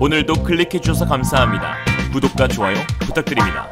오늘도 클릭해주셔서 감사합니다. 구독과 좋아요 부탁드립니다.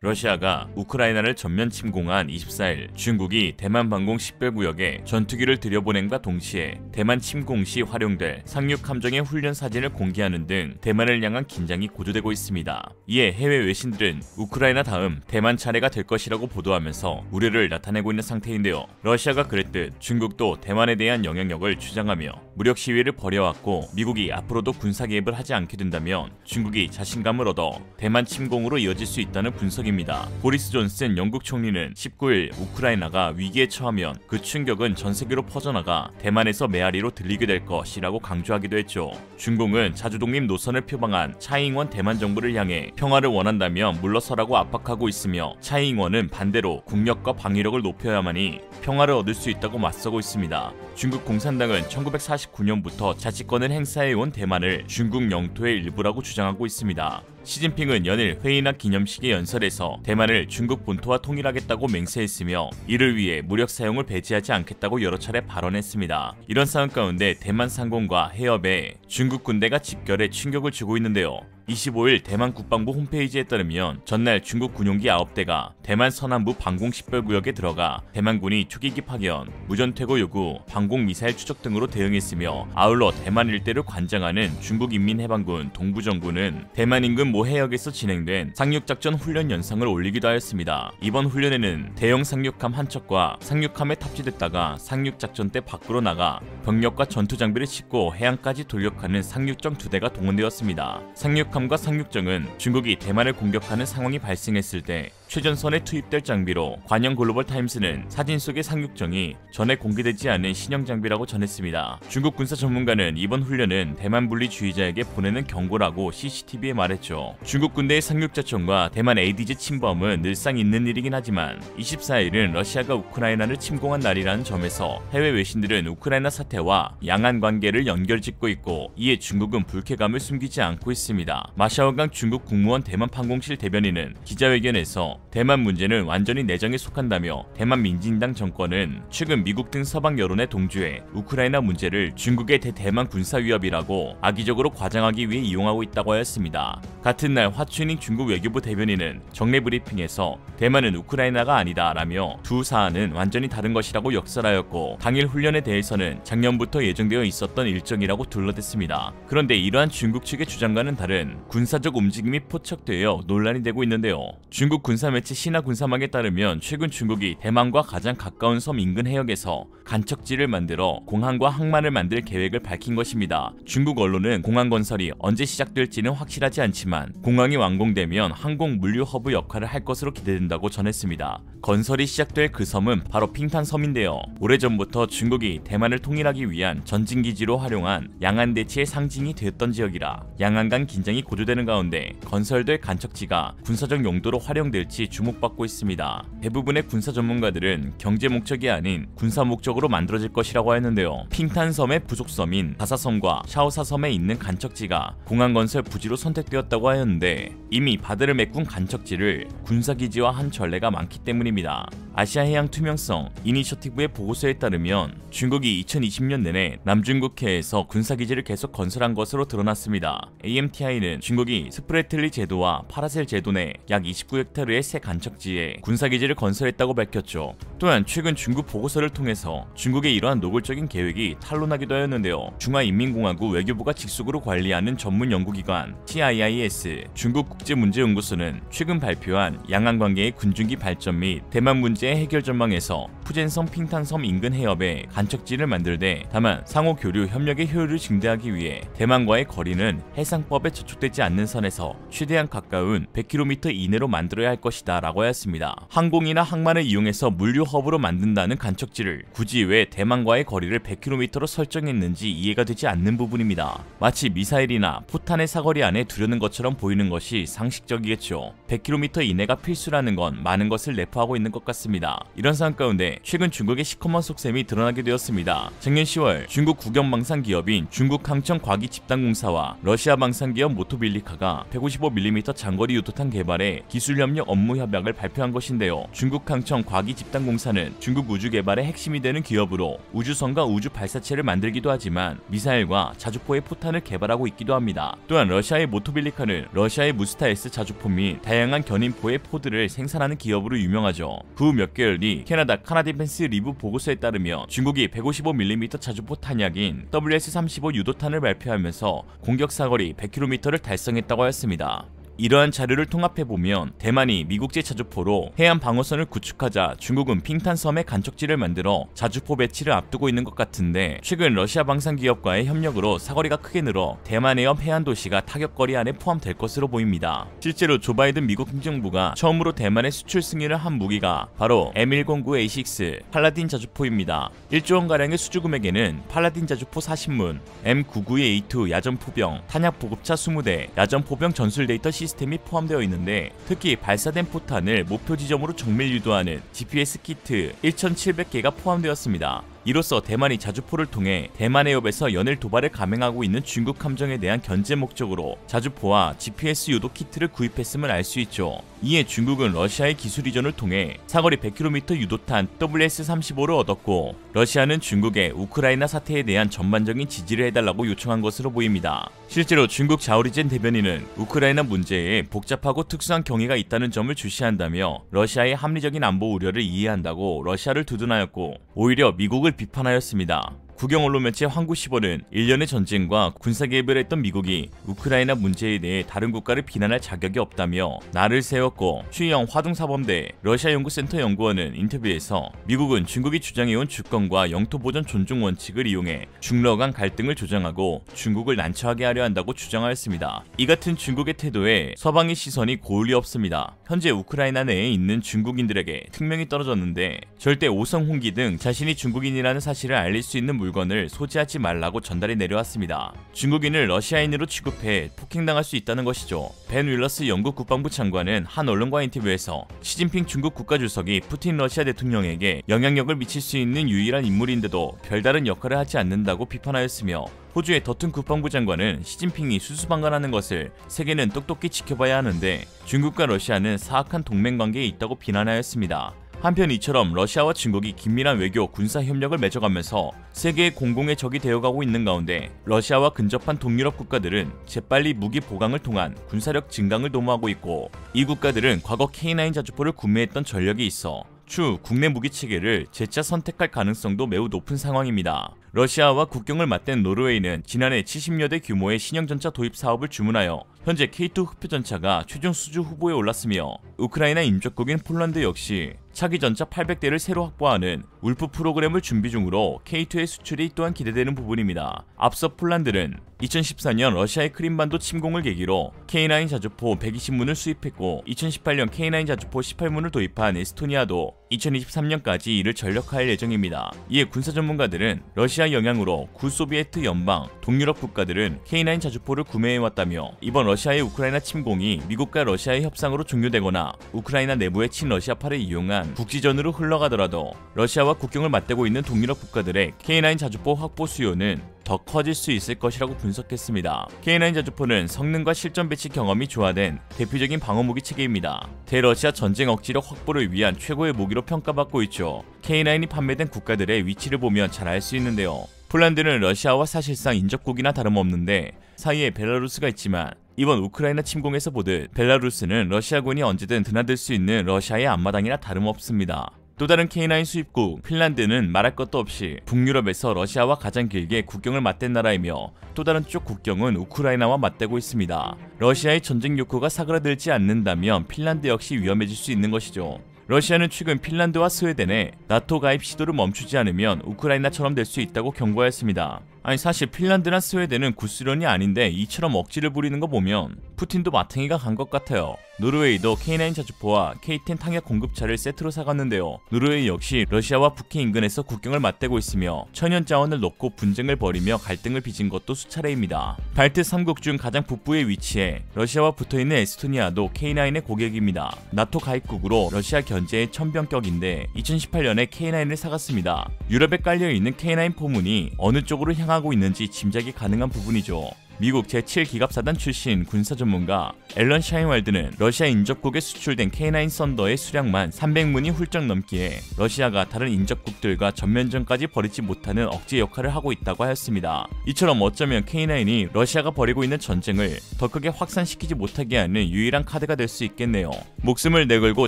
러시아가 우크라이나를 전면 침공한 24일 중국이 대만 방공 식별구역에 전투기를 들여보냄과 동시에 대만 침공 시 활용될 상륙 함정의 훈련 사진을 공개하는 등 대만을 향한 긴장이 고조되고 있습니다. 이에 해외 외신들은 우크라이나 다음 대만 차례가 될 것이라고 보도하면서 우려를 나타내고 있는 상태인데요. 러시아가 그랬듯 중국도 대만에 대한 영향력을 주장하며 무력 시위를 벌여왔고 미국이 앞으로도 군사 개입을 하지 않게 된다면 중국이 자신감을 얻어 대만 침공으로 이어질 수 있다는 분석입니다. 보리스 존슨 영국 총리는 19일 우크라이나가 위기에 처하면 그 충격은 전 세계로 퍼져나가 대만에서 메아리로 들리게 될 것이라고 강조하기도 했죠. 중공은 자주독립 노선을 표방한 차이잉원 대만 정부를 향해 평화를 원한다면 물러서라고 압박하고 있으며 차이잉원은 반대로 국력과 방위력을 높여야만이 평화를 얻을 수 있다고 맞서고 있습니다. 중국 공산당은 1949년부터 자치권을 행사해온 대만을 중국 영토의 일부라고 주장하고 있습니다. 시진핑은 연일 회의나 기념식의 연설에서 대만을 중국 본토와 통일하겠다고 맹세했으며 이를 위해 무력 사용을 배제하지 않겠다고 여러 차례 발언했습니다. 이런 상황 가운데 대만 상공과 해협에 중국 군대가 집결해 충격을 주고 있는데요. 25일 대만 국방부 홈페이지에 따르면 전날 중국 군용기 9대가 대만 서남부 방공식별구역에 들어가 대만군이 초기기 파견, 무전퇴거 요구, 방공미사일 추적 등으로 대응했으며 아울러 대만 일대를 관장하는 중국인민해방군 동부정부는 대만 인근 모 해역에서 진행된 상륙작전 훈련 연상을 올리기도 하였습니다. 이번 훈련에는 대형 상륙함 한 척과 상륙함에 탑재됐다가 상륙작전 때 밖으로 나가 병력과 전투장비를 싣고 해안까지 돌격하는 상륙정 2대가 동원되었습니다. 상륙함과 상륙정은 중국이 대만을 공격하는 상황이 발생했을 때 최전선에 투입될 장비로 관영 글로벌 타임스는 사진 속의 상륙정이 전에 공개되지 않은 신형 장비라고 전했습니다. 중국 군사 전문가는 이번 훈련은 대만 분리주의자에게 보내는 경고라고 CCTV에 말했죠. 중국 군대의 상륙작전과 대만 ADG 침범은 늘상 있는 일이긴 하지만 24일은 러시아가 우크라이나를 침공한 날이라는 점에서 해외 외신들은 우크라이나 사태와 양안 관계를 연결짓고 있고 이에 중국은 불쾌감을 숨기지 않고 있습니다. 마샤오강 중국 국무원 대만 판공실 대변인은 기자회견에서 대만 문제는 완전히 내정에 속한다며 대만 민진당 정권은 최근 미국 등 서방 여론에 동조해 우크라이나 문제를 중국의 대대만 군사 위협이라고 악의적으로 과장하기 위해 이용하고 있다고 하였습니다. 같은 날 화춘익 중국 외교부 대변인은 정례 브리핑에서 대만은 우크라이나가 아니다라며 두 사안은 완전히 다른 것이라고 역설하였고 당일 훈련에 대해서는 작년부터 예정되어 있었던 일정이라고 둘러댔습니다. 그런데 이러한 중국 측의 주장과는 다른 군사적 움직임이 포착되어 논란이 되고 있는데요. 중국 군사 매체 신화 군사망에 따르면 최근 중국이 대만과 가장 가까운 섬 인근 해역에서 간척지를 만들어 공항과 항만을 만들 계획을 밝힌 것입니다. 중국 언론은 공항 건설이 언제 시작될지는 확실하지 않지만 공항이 완공되면 항공 물류 허브 역할을 할 것으로 기대된다고 전했습니다. 건설이 시작될 그 섬은 바로 핑탄섬인데요. 오래전부터 중국이 대만을 통일하기 위한 전진기지로 활용한 양안 대치의 상징이 되었던 지역이라 양안 간 긴장이 고조되는 가운데 건설될 간척지가 군사적 용도로 활용될지 주목받고 있습니다. 대부분의 군사 전문가들은 경제 목적이 아닌 군사 목적으로 만들어질 것이라고 했는데요. 핑탄섬의 부속섬인 다사섬과 샤오사섬에 있는 간척지가 공항 건설 부지로 선택되었다고 하였는데 이미 바다를 메꾼 간척지를 군사기지와 한 전례가 많기 때문입니다. 아시아 해양 투명성 이니셔티브의 보고서에 따르면 중국이 2020년 내내 남중국해에서 군사기지를 계속 건설한 것으로 드러났습니다. AMTI는 중국이 스프레틀리 제도와 파라셀 제도 내 약 29헥타르의 새 간척지에 군사기지를 건설했다고 밝혔죠. 또한 최근 중국 보고서를 통해서 중국의 이러한 노골적인 계획이 탄로나기도 하였는데요. 중화인민공화국 외교부가 직속으로 관리하는 전문 연구기관 TIIS 중국국제문제연구소는 최근 발표한 양안관계의 군중기 발전 및 대만 문제의 해결 전망에서 푸젠섬 핑탄섬 인근 해협에 간척지를 만들되 다만 상호 교류 협력의 효율을 증대하기 위해 대만과의 거리는 해상법에 저촉되지 않는 선에서 최대한 가까운 100km 이내로 만들어야 할 것이다 라고 하였습니다. 항공이나 항만을 이용해서 물류 허브로 만든다는 간척지를 굳이 왜 대만과의 거리를 100km로 설정했는지 이해가 되지 않는 부분입니다. 마치 미사일이나 포탄의 사거리 안에 두려는 것처럼 보이는 것이 상식적이겠죠. 100km 이내가 필수라는 건 많은 것을 내포하고 있는 것 같습니다. 있습니다. 이런 상황 가운데 최근 중국의 시커먼 속셈이 드러나게 되었습니다. 작년 10월 중국 국영방산 기업인 중국항천과기집단공사와 러시아 방산기업 모토빌리카가 155mm 장거리 유도탄 개발에 기술협력 업무 협약을 발표한 것인데요. 중국항천과기집단공사는 중국 우주 개발의 핵심이 되는 기업으로 우주선과 우주 발사체를 만들기도 하지만 미사일과 자주포의 포탄을 개발하고 있기도 합니다. 또한 러시아의 모토빌리카는 러시아의 무스타-S 자주포 및 다양한 견인포의 포드를 생산하는 기업으로 유명하죠. 그 후 몇 개월 뒤 캐나다 카나디펜스 리브 보고서에 따르면 중국이 155mm 자주포 탄약인 WS-35 유도탄을 발표하면서 공격 사거리 100km를 달성했다고 하였습니다. 이러한 자료를 통합해보면 대만이 미국제 자주포로 해안 방어선을 구축하자 중국은 핑탄섬에 간척지를 만들어 자주포 배치를 앞두고 있는 것 같은데, 최근 러시아 방산기업과의 협력으로 사거리가 크게 늘어 대만의 옆 해안 도시가 타격거리 안에 포함될 것으로 보입니다. 실제로 조 바이든 미국 행정부가 처음으로 대만에 수출 승인을 한 무기가 바로 M109A6 팔라딘 자주포입니다. 1조 원가량의 수주 금액에는 팔라딘 자주포 40문, M992A2 야전포병, 탄약 보급차 20대, 야전포병 전술 데이터 시스템이 포함되어 있는데, 특히 발사된 포탄을 목표 지점으로 정밀 유도하는 GPS 키트 1700개가 포함되었습니다. 이로써 대만이 자주포를 통해 대만 해협에서 연일 도발을 감행하고 있는 중국 함정에 대한 견제 목적으로 자주포와 GPS 유도 키트를 구입했음을 알 수 있죠. 이에 중국은 러시아의 기술 이전을 통해 사거리 100km 유도탄 WS-35를 얻었고, 러시아는 중국의 우크라이나 사태에 대한 전반적인 지지를 해달라고 요청한 것으로 보입니다. 실제로 중국 자오리젠 대변인은 우크라이나 문제에 복잡하고 특수한 경위가 있다는 점을 주시한다며 러시아의 합리적인 안보 우려를 이해한다고 러시아를 두둔하였고, 오히려 미국을 비판하였습니다. 국영 언론 매체 황구시보는 일련의 전쟁과 군사 개입을 했던 미국이 우크라이나 문제에 대해 다른 국가를 비난할 자격이 없다며 날을 세웠고, 취영 화동사범대 러시아 연구센터 연구원은 인터뷰에서 미국은 중국이 주장해온 주권과 영토 보전 존중 원칙을 이용해 중러 간 갈등을 조장하고 중국을 난처하게 하려 한다고 주장하였습니다. 이 같은 중국의 태도에 서방의 시선이 고을 리 없습니다. 현재 우크라이나 내에 있는 중국인들에게 특명이 떨어졌는데 절대 오성 홍기 등 자신이 중국인이라는 사실을 알릴 수 있는 물건을 소지하지 말라고 전달이 내려왔습니다. 중국인을 러시아인으로 취급해 폭행당할 수 있다는 것이죠. 벤 윌러스 영국 국방부 장관은 한 언론과 인터뷰에서 시진핑 중국 국가주석이 푸틴 러시아 대통령에게 영향력을 미칠 수 있는 유일한 인물인데도 별다른 역할을 하지 않는다고 비판하였으며, 호주의 더튼 국방부 장관은 시진핑이 수수방관하는 것을 세계는 똑똑히 지켜봐야 하는데 중국과 러시아는 사악한 동맹관계에 있다고 비난하였습니다. 한편 이처럼 러시아와 중국이 긴밀한 외교, 군사 협력을 맺어가면서 세계의 공공의 적이 되어가고 있는 가운데, 러시아와 근접한 동유럽 국가들은 재빨리 무기 보강을 통한 군사력 증강을 도모하고 있고, 이 국가들은 과거 K9 자주포를 구매했던 전력이 있어 추후 국내 무기 체계를 재차 선택할 가능성도 매우 높은 상황입니다. 러시아와 국경을 맞댄 노르웨이는 지난해 70여 대 규모의 신형전차 도입 사업을 주문하여 현재 K2 흑표전차가 최종 수주 후보에 올랐으며, 우크라이나 인접국인 폴란드 역시 차기 전차 800대를 새로 확보하는 울프 프로그램을 준비 중으로 K2의 수출이 또한 기대되는 부분입니다. 앞서 폴란드는 2014년 러시아의 크림반도 침공을 계기로 K9 자주포 120문을 수입했고, 2018년 K9 자주포 18문을 도입한 에스토니아도 2023년까지 이를 전력화할 예정입니다. 이에 군사 전문가들은 러시아 영향으로 구소비에트 연방, 동유럽 국가들은 K9 자주포를 구매해왔다며, 이번 러시아의 우크라이나 침공이 미국과 러시아의 협상으로 종료되거나 우크라이나 내부의 친러시아파를 이용한 국지전으로 흘러가더라도 러시아와 국경을 맞대고 있는 동유럽 국가들의 K9 자주포 확보 수요는 더 커질 수 있을 것이라고 분석했습니다. K9 자주포는 성능과 실전 배치 경험이 조화된 대표적인 방어무기 체계입니다. 대러시아 전쟁 억지력 확보를 위한 최고의 무기로 평가받고 있죠. K9이 판매된 국가들의 위치를 보면 잘 알 수 있는데요. 폴란드는 러시아와 사실상 인접국이나 다름없는데 사이에 벨라루스가 있지만, 이번 우크라이나 침공에서 보듯 벨라루스는 러시아군이 언제든 드나들 수 있는 러시아의 앞마당이나 다름없습니다. 또 다른 K9 수입국 핀란드는 말할 것도 없이 북유럽에서 러시아와 가장 길게 국경을 맞댄 나라이며, 또 다른 쪽 국경은 우크라이나와 맞대고 있습니다. 러시아의 전쟁 욕구가 사그라들지 않는다면 핀란드 역시 위험해질 수 있는 것이죠. 러시아는 최근 핀란드와 스웨덴에 나토 가입 시도를 멈추지 않으면 우크라이나처럼 될 수 있다고 경고하였습니다. 아니 사실 핀란드나 스웨덴은 구수련이 아닌데 이처럼 억지를 부리는 거 보면 푸틴도 마탱이가 간 것 같아요. 노르웨이도 K9 자주포와 K10 탄약 공급차를 세트로 사갔는데요. 노르웨이 역시 러시아와 북해 인근에서 국경을 맞대고 있으며 천연 자원을 놓고 분쟁을 벌이며 갈등을 빚은 것도 수차례입니다. 발트 3국 중 가장 북부에 위치해 러시아와 붙어있는 에스토니아도 K9의 고객입니다. 나토 가입국으로 러시아 견제의 천병격인데 2018년에 K9을 사갔습니다. 유럽에 깔려있는 K9 포문이 어느 쪽으로 향하고 있는지 짐작이 가능한 부분이죠. 미국 제7기갑사단 출신 군사 전문가 앨런 샤인왈드는 러시아 인접국에 수출된 K9 썬더의 수량만 300문이 훌쩍 넘기에 러시아가 다른 인접국들과 전면전까지 벌이지 못하는 억제 역할을 하고 있다고 하였습니다. 이처럼 어쩌면 K9이 러시아가 벌이고 있는 전쟁을 더 크게 확산시키지 못하게 하는 유일한 카드가 될 수 있겠네요. 목숨을 내걸고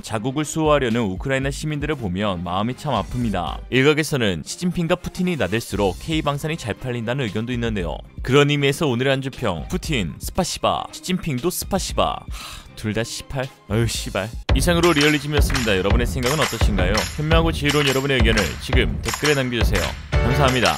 자국을 수호하려는 우크라이나 시민들을 보면 마음이 참 아픕니다. 일각에서는 시진핑과 푸틴이 나댈수록 K방산이 잘 팔린다는 의견도 있는데요. 그런 의미에서 오늘의 한주평, 푸틴 스파시바, 시진핑도 스파시바. 둘 다 18? 어휴 씨발. 이상으로 리얼리즘이었습니다. 여러분의 생각은 어떠신가요? 현명하고 지혜로운 여러분의 의견을 지금 댓글에 남겨주세요. 감사합니다.